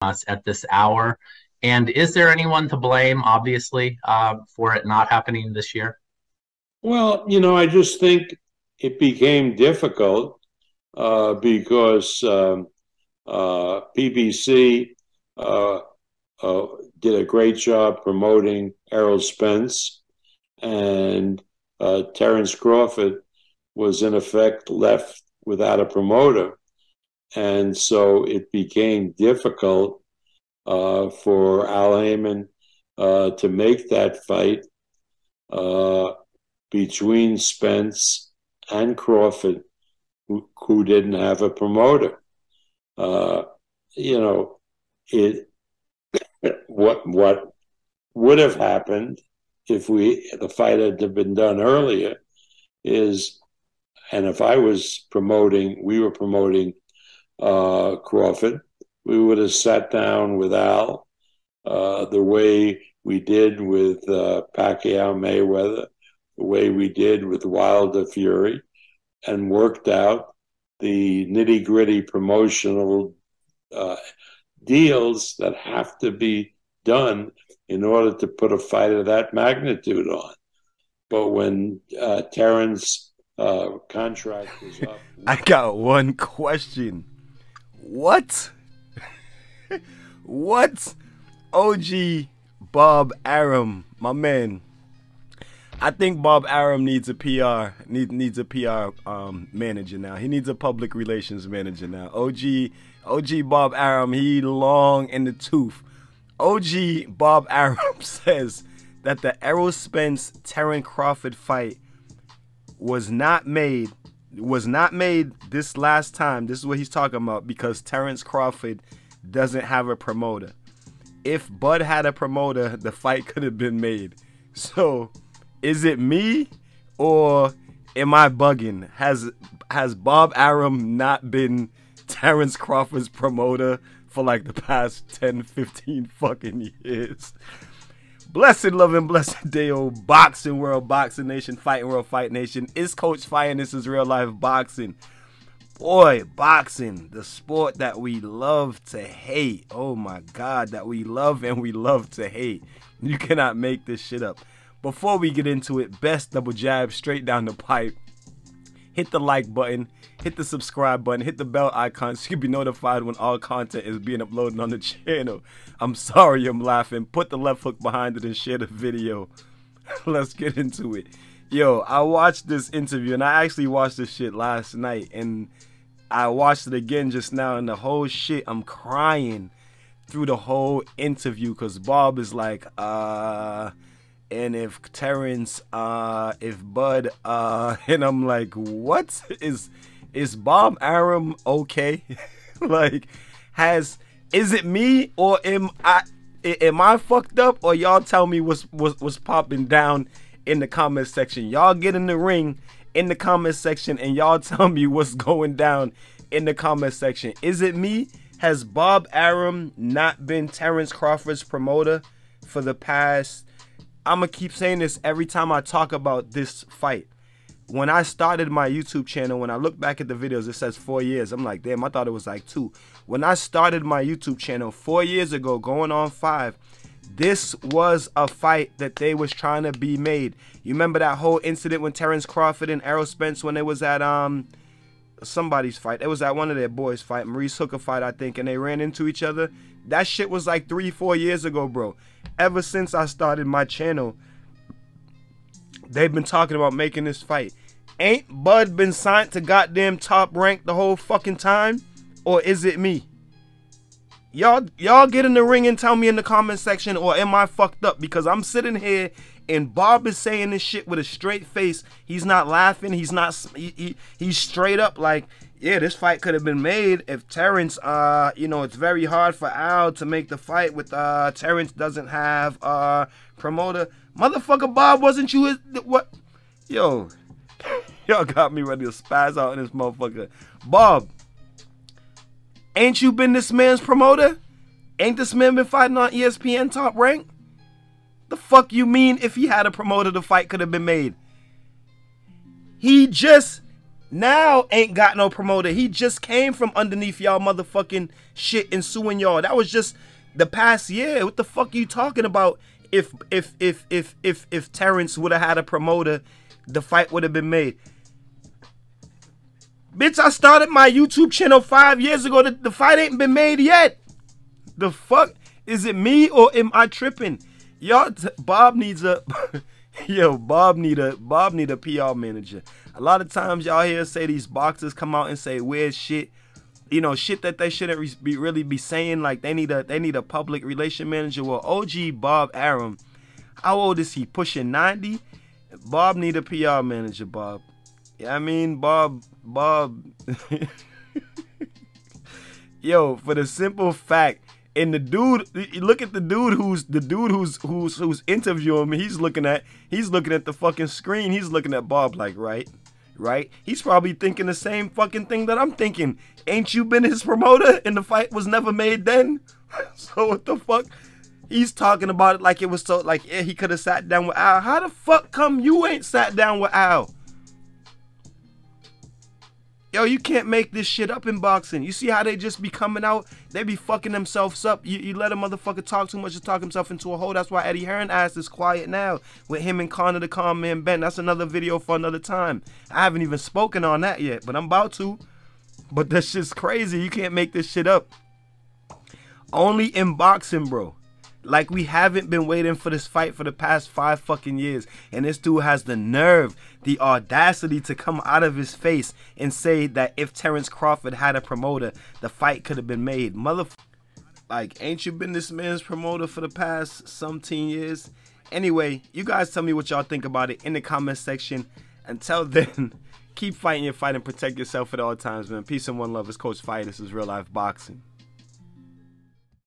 us at this hour. And is there anyone to blame, obviously, for it not happening this year? Well, I just think it became difficult because PBC uh, uh, did a great job promoting Errol Spence, and Terence Crawford was in effect left without a promoter. And so it became difficult for Al Heyman to make that fight uh, between Spence and Crawford, who didn't have a promoter. Uh, you know, it what would have happened if the fight had been done earlier is, and if we were promoting Crawford, we would have sat down with Al the way we did with Pacquiao Mayweather, the way we did with Wilder Fury, and worked out the nitty gritty promotional uh, deals that have to be done in order to put a fight of that magnitude on. But when Terrence contract was up, I got one question. What? What? OG Bob Arum, my man. I think Bob Arum needs a needs a PR manager now. He needs a public relations manager now. OG Bob Arum, he long in the tooth. OG Bob Arum says that the Errol Spence Terence Crawford fight was not made this last time. This is what he's talking about, because Terence Crawford doesn't have a promoter. If Bud had a promoter, the fight could have been made. So is it me, or am I bugging? Has Bob Arum not been Terence Crawford's promoter for like the past 10, 15 fucking years? Blessed love and blessed day, old boxing world, boxing nation, fighting world, fight nation. It's Coach Fire, and this is real life boxing. Boy, boxing, the sport that we love to hate. Oh my God, that we love and we love to hate. You cannot make this shit up. Before we get into it, best double jab straight down the pipe. Hit the like button, hit the subscribe button, hit the bell icon so you can be notified when all content is being uploaded on the channel. I'm sorry I'm laughing. Put the left hook behind it and share the video. Let's get into it. Yo, I watched this interview, and I actually watched this shit last night, and I watched it again just now, and the whole shit, I'm crying through the whole interview, because Bob is like, and if Terrence, if Bud, and I'm like, what? Is Bob Arum okay? Like, is it me, or am I fucked up, or y'all tell me what's popping down in the comment section? Y'all get in the ring in the comment section and y'all tell me what's going down in the comment section. Is it me? Has Bob Arum not been Terence Crawford's promoter for the past, I'm going to keep saying this every time I talk about this fight. When I started my YouTube channel, when I look back at the videos, it says 4 years. I'm like, damn, I thought it was like 2. When I started my YouTube channel 4 years ago, going on 5, this was a fight that they was trying to be made. You remember that whole incident when Terence Crawford and Errol Spence, when they was at somebody's fight. It was at one of their boys' fight, Maurice Hooker fight, I think, and they ran into each other. That shit was like 3-4 years ago, bro. Ever since I started my channel, they've been talking about making this fight. Ain't Bud been signed to goddamn Top Rank the whole fucking time? Or is it me? Y'all get in the ring and tell me in the comment section, or am I fucked up? Because I'm sitting here and Bob is saying this shit with a straight face. He's not laughing. He's not. He's straight up like, yeah, this fight could have been made if Terence. You know, it's very hard for Al to make the fight with Terence doesn't have promoter. Motherfucker, Bob, wasn't you what? Yo, y'all got me ready to spaz out in this motherfucker. Bob, ain't you been this man's promoter? Ain't this man been fighting on ESPN Top Rank? The fuck you mean if he had a promoter, the fight could have been made? He just now ain't got no promoter. He just came from underneath y'all motherfucking shit and suing y'all. That was just the past year. What the fuck are you talking about? If Terrence would have had a promoter, the fight would have been made. Bitch, I started my YouTube channel 5 years ago. The fight ain't been made yet. The fuck? Is it me or am I tripping? Y'all, Bob needs a yo, Bob need a PR manager. A lot of times y'all hear say these boxers come out and say weird shit, you know, shit that they shouldn't really be saying. Like they need a public relation manager. Well, OG Bob Arum, how old is he? Pushing 90. Bob need a PR manager, Bob. Yeah, I mean, Bob. Yo, for the simple fact, and the dude, look at the dude who's interviewing me. He's looking at the fucking screen. He's looking at Bob like, right? He's probably thinking the same fucking thing that I'm thinking. Ain't you been his promoter and the fight was never made then? So what the fuck? He's talking about it like it was so, like, yeah, he could have sat down with Al. How the fuck come you ain't sat down with Al? Yo, you can't make this shit up in boxing. You see how they just be coming out? They be fucking themselves up. You let a motherfucker talk too much to talk himself into a hole. That's why Eddie Hearn ass is quiet now with him and Connor the Calm Man Ben. That's another video for another time. I haven't even spoken on that yet, but I'm about to. But that shit's crazy. You can't make this shit up. Only in boxing, bro. Like, we haven't been waiting for this fight for the past 5 fucking years. And this dude has the nerve, the audacity to come out of his face and say that if Terrence Crawford had a promoter, the fight could have been made. Like, ain't you been this man's promoter for the past some teen years? Anyway, you guys tell me what y'all think about it in the comment section. Until then, keep fighting your fight and protect yourself at all times, man. Peace and one love. It's Coach Fight. This is Real Life Boxing.